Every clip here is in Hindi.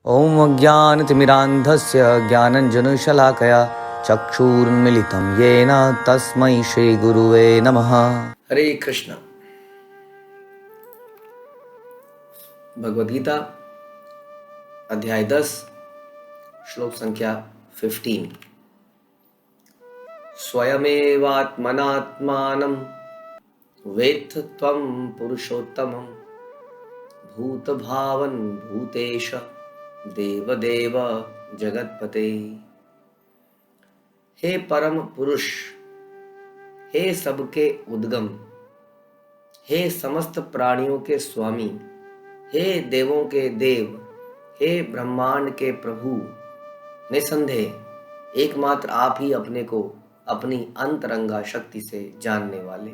ॐ अज्ञानतिमिरान्धस्य ज्ञानञ्जनशलाकया चक्षुरुन्मिलितं येन तस्मै श्रीगुरुवे नमः। हरे कृष्ण। भगवद गीता अध्याय 10 श्लोक संख्या 15। स्वयमेवात्मनात्मानं वेत्थ त्वं पुरुषोत्तमं भूतभावन भूतेश देवदेव जगतपते। हे परम पुरुष, हे सबके उद्गम, हे समस्त प्राणियों के स्वामी, हे देवों के देव, हे ब्रह्मांड के प्रभु, निसंदेह एकमात्र आप ही अपने को अपनी अंतरंगा शक्ति से जानने वाले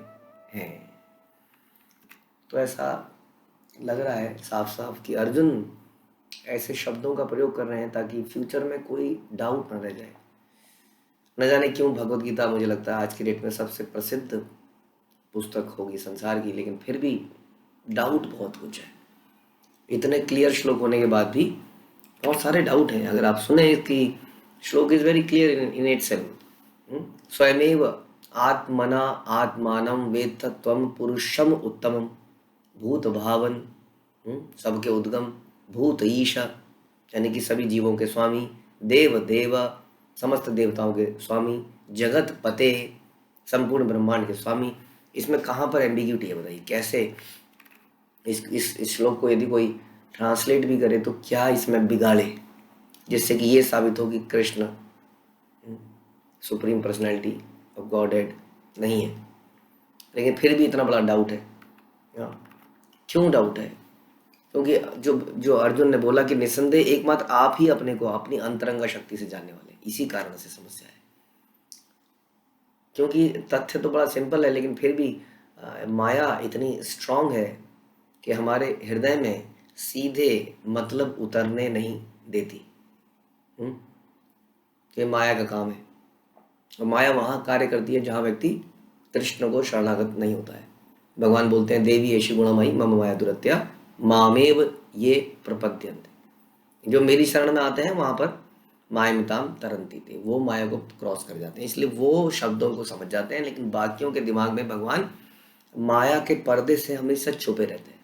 हैं। तो ऐसा लग रहा है साफ साफ कि अर्जुन ऐसे शब्दों का प्रयोग कर रहे हैं ताकि फ्यूचर में कोई डाउट न रह जाए। न जाने क्यों भगवद गीता मुझे लगता है आज की डेट में सबसे प्रसिद्ध पुस्तक होगी संसार की, लेकिन फिर भी डाउट बहुत कुछ है। इतने क्लियर श्लोक होने के बाद भी बहुत सारे डाउट हैं। अगर आप सुने कि श्लोक is very clear in itself. स्वयमेव आत्मना आत्मानं वेत्थ त्वं पुरुषम उत्तमम भूत भावन, सबके उद्गम, भूत ईशा यानी कि सभी जीवों के स्वामी, देव देव समस्त देवताओं के स्वामी, जगत पते संपूर्ण ब्रह्मांड के स्वामी। इसमें कहाँ पर एम्बिग्यूटी है बताइए? कैसे इस श्लोक को यदि कोई ट्रांसलेट भी करे तो क्या इसमें बिगाड़े जिससे कि ये साबित हो कि Krishna supreme personality of God head नहीं है। लेकिन फिर भी इतना बड़ा डाउट है। क्यों डाउट है? क्योंकि जो अर्जुन ने बोला कि निसंदेह एकमात्र आप ही अपने को अपनी अंतरंगा शक्ति से जानने वाले, इसी कारण से समस्या है। क्योंकि तथ्य तो बड़ा सिंपल है, लेकिन फिर भी माया इतनी स्ट्रांग है कि हमारे हृदय में सीधे मतलब उतरने नहीं देती। ये माया का काम है। और माया वहां कार्य करती है जहां व्यक्ति कृष्ण को शरणागत नहीं होता है। भगवान बोलते हैं देवी ऐशी गुणमयी मम माया दुरत्या मामेव ये प्रपद्यन्ते। जो मेरी शरण में आते हैं वहां पर मायमिताम तरंती थे, वो माया को क्रॉस कर जाते हैं, इसलिए वो शब्दों को समझ जाते हैं। लेकिन बाकियों के दिमाग में भगवान माया के पर्दे से हमेशा छुपे रहते हैं।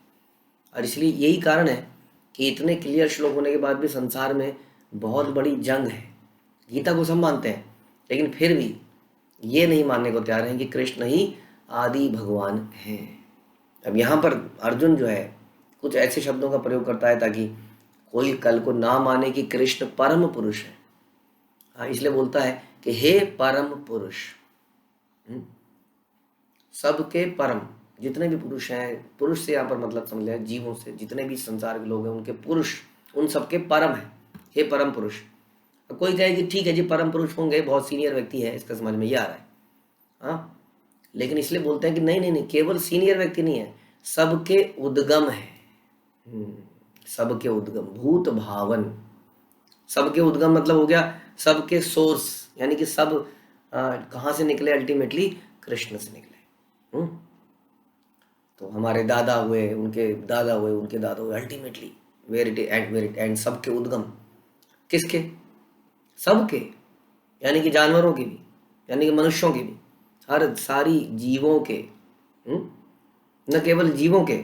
और इसलिए यही कारण है कि इतने क्लियर श्लोक होने के बाद भी संसार में बहुत बड़ी जंग है। गीता को सब मानते हैं, लेकिन फिर भी ये नहीं मानने को तैयार हैं कि कृष्ण ही आदि भगवान हैं। अब यहाँ पर अर्जुन जो है कुछ ऐसे शब्दों का प्रयोग करता है ताकि कोई कल को ना माने कि कृष्ण परम पुरुष है। हाँ, इसलिए बोलता है कि हे परम पुरुष, सबके परम, जितने भी पुरुष हैं, पुरुष से यहाँ पर मतलब समझ लिया जीवों से, जितने भी संसार के लोग हैं उनके पुरुष, उन सबके परम है, हे परम पुरुष। कोई कहे कि ठीक है जी परम पुरुष होंगे, बहुत सीनियर व्यक्ति है, इसका समझ में ये आ रहा है। हाँ, लेकिन इसलिए बोलते हैं कि नहीं नहीं नहीं, केवल सीनियर व्यक्ति नहीं है, सबके उद्गम है। सबके उद्गम, भूत भावन, सबके उद्गम मतलब हो गया सबके सोर्स, यानी कि सब कहाँ से निकले? अल्टीमेटली कृष्ण से निकले। तो हमारे दादा हुए, उनके दादा हुए, उनके दादा हुए, अल्टीमेटली वेयर इट एंड सबके उद्गम किसके? सबके, यानी कि जानवरों के भी, यानी कि मनुष्यों के भी, हर सारी जीवों के, न केवल जीवों के।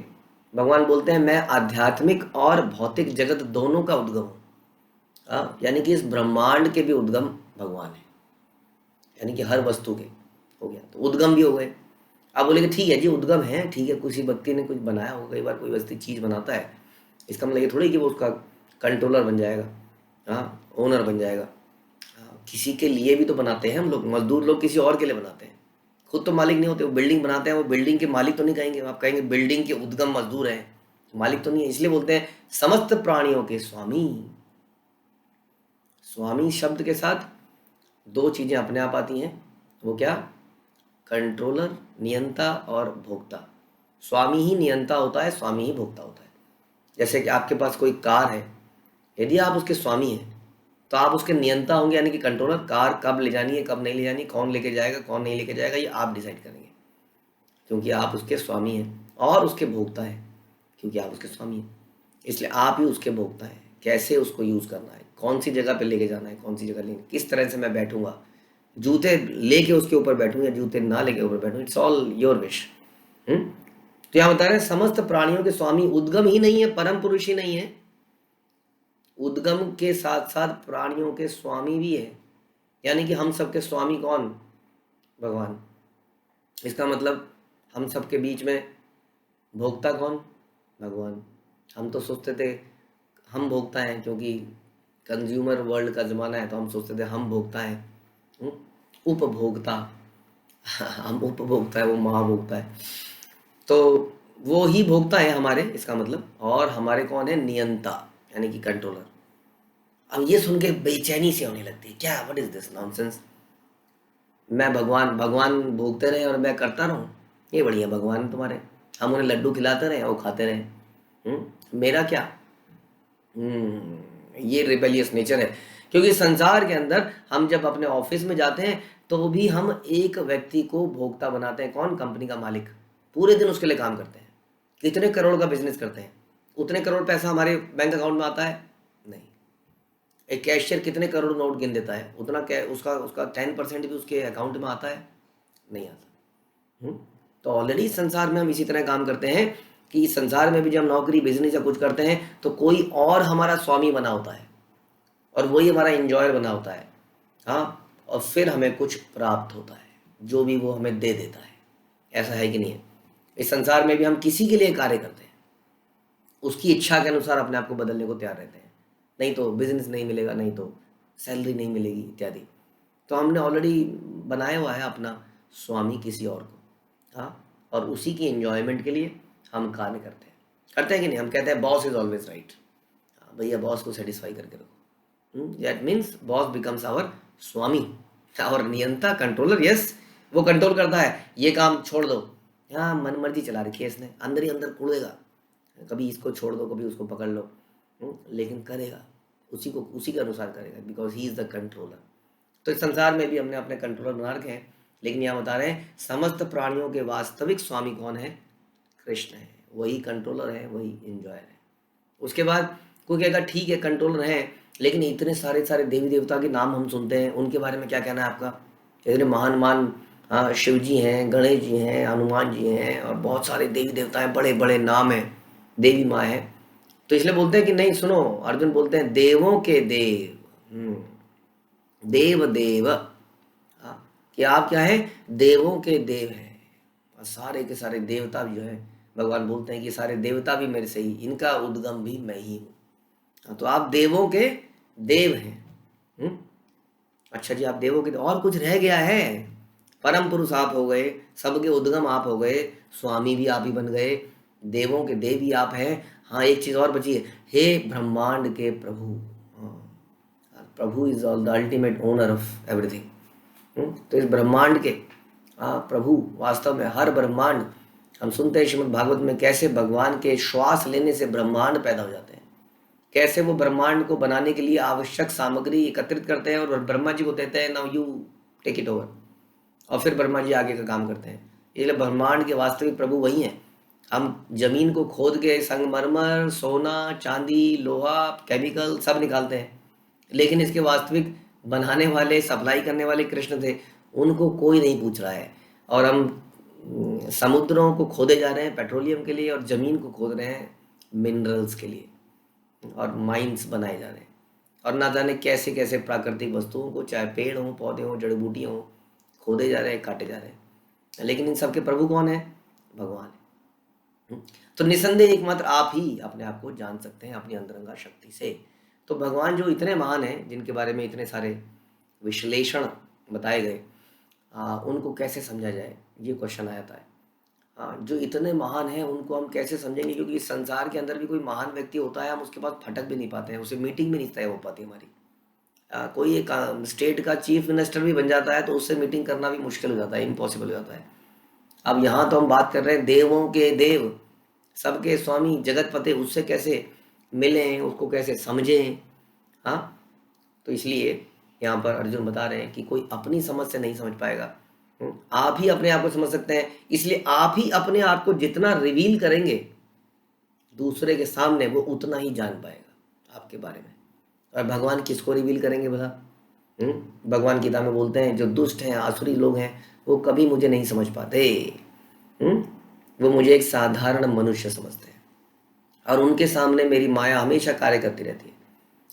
भगवान बोलते हैं मैं आध्यात्मिक और भौतिक जगत दोनों का उद्गम हूँ। यानी कि इस ब्रह्मांड के भी उद्गम भगवान है, यानी कि हर वस्तु के हो गया, तो उद्गम भी हो गए। आप बोलेंगे ठीक है जी उद्गम है, ठीक है, किसी व्यक्ति ने कुछ बनाया हो, कई बार कोई व्यक्ति चीज़ बनाता है, इसका मतलब ये थोड़ी कि वो उसका कंट्रोलर बन जाएगा, ओनर बन जाएगा। किसी के लिए भी तो बनाते हैं हम लोग, मजदूर लोग किसी और के लिए बनाते हैं, खुद तो मालिक नहीं होते। वो बिल्डिंग बनाते हैं, वो बिल्डिंग के मालिक तो नहीं कहेंगे, आप कहेंगे बिल्डिंग के उद्गम मजदूर हैं, मालिक तो नहीं है। इसलिए बोलते हैं समस्त प्राणियों के स्वामी। स्वामी शब्द के साथ दो चीजें अपने आप आती हैं, वो क्या? कंट्रोलर, नियंता और भोक्ता। स्वामी ही नियंता होता है, स्वामी ही भोक्ता होता है। जैसे कि आपके पास कोई कार है, यदि आप उसके स्वामी हैं तो आप उसके नियंता होंगे, यानी कि कंट्रोलर। कार कब ले जानी है, कब नहीं ले जानी, कौन लेके जाएगा, कौन नहीं लेके जाएगा, ये आप डिसाइड करेंगे, क्योंकि आप उसके स्वामी हैं। और उसके भोक्ता हैं, क्योंकि आप उसके स्वामी हैं, इसलिए आप ही उसके भोक्ता हैं। कैसे उसको यूज़ करना है, कौन सी जगह पे लेके जाना है, कौन सी जगह लेनी, किस तरह से मैं बैठूंगा, जूते लेके उसके ऊपर बैठूं या जूते ना लेके ऊपर बैठूं, इट्स ऑल योर विश। तो यहाँ बता रहे हैं समस्त प्राणियों के स्वामी उद्गम ही नहीं है, परम पुरुष ही नहीं है, उद्गम के साथ साथ प्राणियों के स्वामी भी है। यानी कि हम सबके स्वामी कौन? भगवान। इसका मतलब हम सबके बीच में भोक्ता कौन? भगवान। हम तो सोचते थे हम भोक्ता हैं, क्योंकि कंज्यूमर वर्ल्ड का ज़माना है, तो हम सोचते थे हम भोक्ता हैं, उपभोक्ता। हम उपभोक्ता है, वो महाभोक्ता है। तो वो ही भोक्ता है हमारे, इसका मतलब। और हमारे कौन है? नियंता, यानी कि कंट्रोलर। अब ये सुन के बेचैनी से होने लगती है, क्या व्हाट इज दिस नॉनसेंस? मैं भगवान भगवान भोगते रहे और मैं करता रहूं? ये बढ़िया भगवान तुम्हारे, हम उन्हें लड्डू खिलाते रहे, वो खाते रहे, मेरा क्या? ये रिबेलियस नेचर है। क्योंकि संसार के अंदर हम जब अपने ऑफिस में जाते हैं तो भी हम एक व्यक्ति को भोक्ता बनाते हैं। कौन? कंपनी का मालिक। पूरे दिन उसके लिए काम करते हैं, कितने करोड़ का बिजनेस करते हैं, उतने करोड़ पैसा हमारे बैंक अकाउंट में आता है? नहीं। एक कैशियर कितने करोड़ नोट गिन देता है, उतना उसका उसका 10% भी उसके अकाउंट में आता है? नहीं आता। तो ऑलरेडी संसार में हम इसी तरह काम करते हैं कि इस संसार में भी जब हम नौकरी बिजनेस या कुछ करते हैं तो कोई और हमारा स्वामी बना होता है और वही हमारा इंजॉयर बना होता है। हाँ, और फिर हमें कुछ प्राप्त होता है, जो भी वो हमें दे देता है। ऐसा है कि नहीं है? इस संसार में भी हम किसी के लिए कार्य करते हैं, उसकी इच्छा के अनुसार अपने आप को बदलने को तैयार रहते हैं। नहीं तो बिजनेस नहीं मिलेगा, नहीं तो सैलरी नहीं मिलेगी इत्यादि। तो हमने ऑलरेडी बनाया हुआ है अपना स्वामी किसी और को। हाँ, और उसी की एंजॉयमेंट के लिए हम कार्य करते हैं कि नहीं? हम कहते हैं बॉस इज ऑलवेज राइट। हाँ भैया, बॉस को सेटिस्फाई करके रखो। That means boss becomes our स्वामी, और नियंता, कंट्रोलर। यस, वो कंट्रोल करता है, ये काम छोड़ दो। हाँ, मन मर्जी चला रखी है इसने, अंदर ही अंदर कूदेगा, कभी इसको छोड़ दो, कभी उसको पकड़ लो, लेकिन करेगा, उसी के अनुसार करेगा, because he is the controller. तो इस संसार में भी हमने अपने कंट्रोलर बना रखे हैं, लेकिन यहाँ बता रहे हैं समस्त प्राणियों के वास्तविक स्वामी कौन है? कृष्ण है। वही कंट्रोलर है, वही एंजॉयर है। उसके बाद कोई कहेगा ठीक है कंट्रोलर है, लेकिन इतने सारे सारे देवी देवता के नाम हम सुनते हैं, उनके बारे में क्या कहना है आपका? इतने महान महान शिव जी हैं, गणेश जी हैं, हनुमान जी हैं, और बहुत सारे देवी देवता हैं, बड़े बड़े नाम हैं, देवी माँ है। तो इसलिए बोलते हैं कि नहीं, सुनो, अर्जुन बोलते हैं देवों के देव, देव देव, कि आप क्या है? देवों के देव हैं। और सारे के सारे देवता भी जो है, भगवान बोलते हैं कि सारे देवता भी मेरे से ही, इनका उद्गम भी मैं ही हूँ। तो आप देवों के देव हैं। अच्छा जी, आप देवों के देव, और कुछ रह गया है? परम पुरुष आप हो गए, सबके उद्गम आप हो गए, स्वामी भी आप ही बन गए, देवों के देव भी आप हैं। हाँ, एक चीज और बची है, हे ब्रह्मांड के प्रभु। प्रभु is all the ultimate owner of everything. तो इस ब्रह्मांड के प्रभु, वास्तव में हर ब्रह्मांड, हम सुनते हैं श्रीमद् भागवत में कैसे भगवान के श्वास लेने से ब्रह्मांड पैदा हो जाते हैं, कैसे वो ब्रह्मांड को बनाने के लिए आवश्यक सामग्री एकत्रित करते हैं और ब्रह्मा जी को देते हैं, now you take it over, और फिर ब्रह्मा जी आगे का काम करते हैं। इसलिए ब्रह्मांड के वास्तविक प्रभु वही हैं। हम जमीन को खोद के संगमरमर, सोना, चांदी, लोहा, केमिकल सब निकालते हैं, लेकिन इसके वास्तविक बनाने वाले, सप्लाई करने वाले कृष्ण थे, उनको कोई नहीं पूछ रहा है। और हम समुद्रों को खोदे जा रहे हैं पेट्रोलियम के लिए, और जमीन को खोद रहे हैं मिनरल्स के लिए, और माइंस बनाए जा रहे हैं, और ना जाने कैसे कैसे प्राकृतिक वस्तुओं को, चाहे पेड़ हो, पौधे हो, जड़ी बूटियाँ हो, खोदे जा रहे हैं, काटे जा रहे हैं। लेकिन इन सबके प्रभु कौन है? भगवान है। तो निसंदेह एकमात्र आप ही अपने आप को जान सकते हैं अपनी अंतरंगा शक्ति से। तो भगवान जो इतने महान हैं, जिनके बारे में इतने सारे विश्लेषण बताए गए, उनको कैसे समझा जाए, ये क्वेश्चन आता है। जो इतने महान हैं उनको हम कैसे समझेंगे? क्योंकि इस संसार के अंदर भी कोई महान व्यक्ति होता है, हम उसके पास फटक भी नहीं पाते हैं, उसे मीटिंग भी नहीं तय हो पाती हमारी। कोई एक स्टेट का चीफ मिनिस्टर भी बन जाता है तो उससे मीटिंग करना भी मुश्किल हो जाता है, इम्पॉसिबल हो जाता है। अब यहाँ तो हम बात कर रहे हैं देवों के देव, सबके स्वामी, जगतपते, उससे कैसे मिलें, उसको कैसे समझें? तो इसलिए यहाँ पर अर्जुन बता रहे हैं कि कोई अपनी समझ से नहीं समझ पाएगा, आप ही अपने आप को समझ सकते हैं। इसलिए आप ही अपने आप को जितना रिवील करेंगे दूसरे के सामने, वो उतना ही जान पाएगा। आपके बारे में। और भगवान किसको रिवील करेंगे भला? भगवान गीता में बोलते हैं जो दुष्ट हैं, आसुरी लोग हैं, वो कभी मुझे नहीं समझ पाते। वो मुझे एक साधारण मनुष्य समझते हैं और उनके सामने मेरी माया हमेशा कार्य करती रहती है।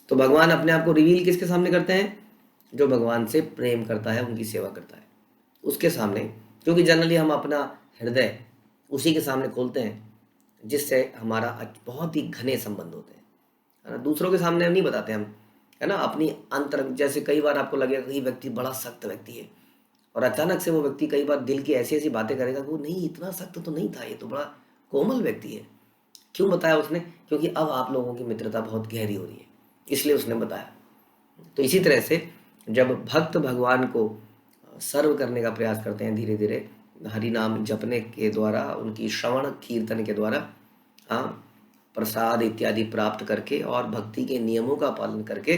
तो भगवान अपने आप को रिवील किसके सामने करते हैं? जो भगवान से प्रेम करता है, उनकी सेवा करता है, उसके सामने। क्योंकि जनरली हम अपना हृदय उसी के सामने खोलते हैं जिससे हमारा बहुत ही घने संबंध होते हैं, है ना। दूसरों के सामने हम नहीं बताते हम, है ना, अपनी अंतर। जैसे कई बार आपको लगेगा कि व्यक्ति बड़ा सख्त व्यक्ति है और अचानक से वो व्यक्ति कई बार दिल की ऐसी ऐसी बातें करेगा कि वो नहीं, इतना सख्त तो नहीं था, ये तो बड़ा कोमल व्यक्ति है। क्यों बताया उसने? क्योंकि अब आप लोगों की मित्रता बहुत गहरी हो रही है, इसलिए उसने बताया। तो इसी तरह से जब भक्त भगवान को सर्व करने का प्रयास करते हैं, धीरे धीरे हरि नाम जपने के द्वारा, उनकी श्रवण कीर्तन के द्वारा, हाँ, प्रसाद इत्यादि प्राप्त करके और भक्ति के नियमों का पालन करके,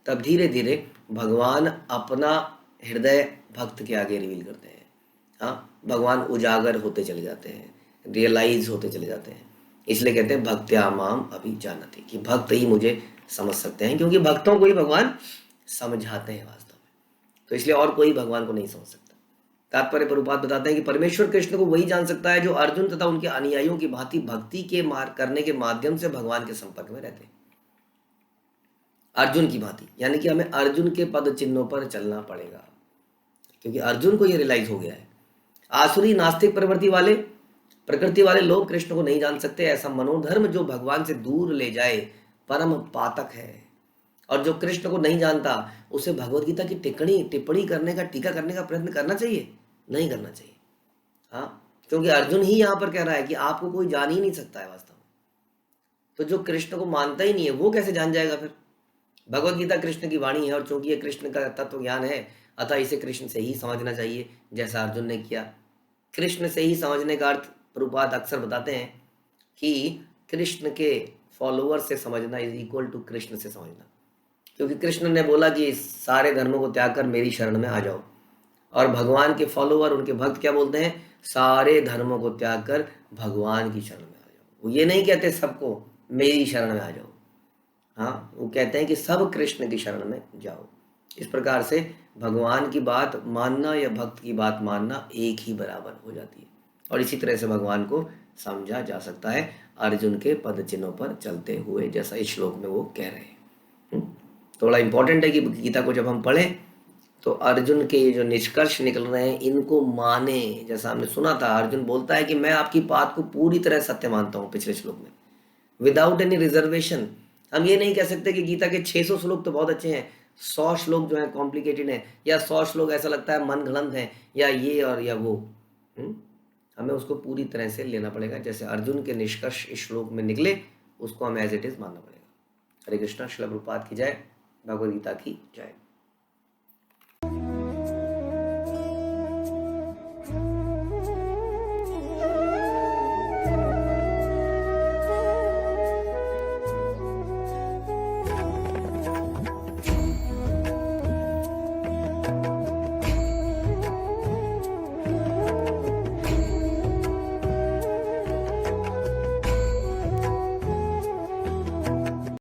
तब धीरे धीरे भगवान अपना हृदय भक्त के आगे रिवील करते हैं। हाँ, भगवान उजागर होते चले जाते हैं, रियलाइज होते चले जाते हैं। इसलिए कहते हैं भक्त्या माम अभी जानते, कि भक्त ही मुझे समझ सकते हैं, क्योंकि भक्तों को ही भगवान समझाते हैं वास्तव में। तो इसलिए और कोई भगवान को नहीं समझ सकता। तात्पर्य प्रभुपाद बताते हैं कि परमेश्वर कृष्ण को वही जान सकता है जो अर्जुन तथा उनके अनुयायियों की भांति भक्ति के करने के माध्यम से भगवान के संपर्क में रहते हैं। अर्जुन की भांति, यानी कि हमें अर्जुन के पद चिन्हों पर चलना पड़ेगा, क्योंकि अर्जुन को यह रियलाइज हो गया है। आसुरी नास्तिक प्रकृति वाले लोग कृष्ण को नहीं जान सकते। ऐसा मनोधर्म जो भगवान से दूर ले जाए परम पातक है। और जो कृष्ण को नहीं जानता उसे भगवत गीता की टिप्पणी करने का, टीका करने का प्रयत्न करना चाहिए? नहीं करना चाहिए। हाँ, क्योंकि अर्जुन ही यहाँ पर कह रहा है कि आपको कोई जान ही नहीं सकता है वास्तव में। तो जो कृष्ण को मानता ही नहीं है वो कैसे जान जाएगा फिर? भगवत गीता कृष्ण की वाणी है और चूंकि ये कृष्ण का तत्व ज्ञान है, अतः इसे कृष्ण से ही समझना चाहिए, जैसा अर्जुन ने किया। कृष्ण से ही समझने का अर्थ प्रभुपाद अक्सर बताते हैं कि कृष्ण के फॉलोअर से समझना इज इक्वल टू कृष्ण से समझना। क्योंकि कृष्ण ने बोला कि सारे धर्मों को त्याग कर मेरी शरण में आ जाओ, और भगवान के फॉलोअर, उनके भक्त क्या बोलते हैं? सारे धर्मों को त्याग कर भगवान की शरण में आ जाओ। वो ये नहीं कहते सबको मेरी शरण में आ जाओ, हाँ, वो कहते हैं कि सब कृष्ण की शरण में जाओ। इस प्रकार से भगवान की बात मानना या भक्त की बात मानना एक ही बराबर हो जाती है, और इसी तरह से भगवान को समझा जा सकता है अर्जुन के पद चिन्हों पर चलते हुए, जैसा इस श्लोक में वो कह रहे हैं। तो बड़ा इंपॉर्टेंट है कि गीता को जब हम पढ़ें तो अर्जुन के ये जो निष्कर्ष निकल रहे हैं इनको माने। जैसा हमने सुना था, अर्जुन बोलता है कि मैं आपकी बात को पूरी तरह सत्य मानता हूँ, पिछले श्लोक में, विदाउट एनी रिजर्वेशन। हम ये नहीं कह सकते कि गीता के 600 श्लोक तो बहुत अच्छे हैं, 100 श्लोक जो है कॉम्प्लिकेटेड है, या 100 श्लोक ऐसा लगता है मन घड़ंत है, या ये और या वो। हमें उसको पूरी तरह से लेना पड़ेगा, जैसे अर्जुन के निष्कर्ष इस श्लोक में निकले उसको हमें एज इट इज मानना पड़ेगा। हरे कृष्णा। श्रील प्रभुपाद की जय। भगवद गीता की जय।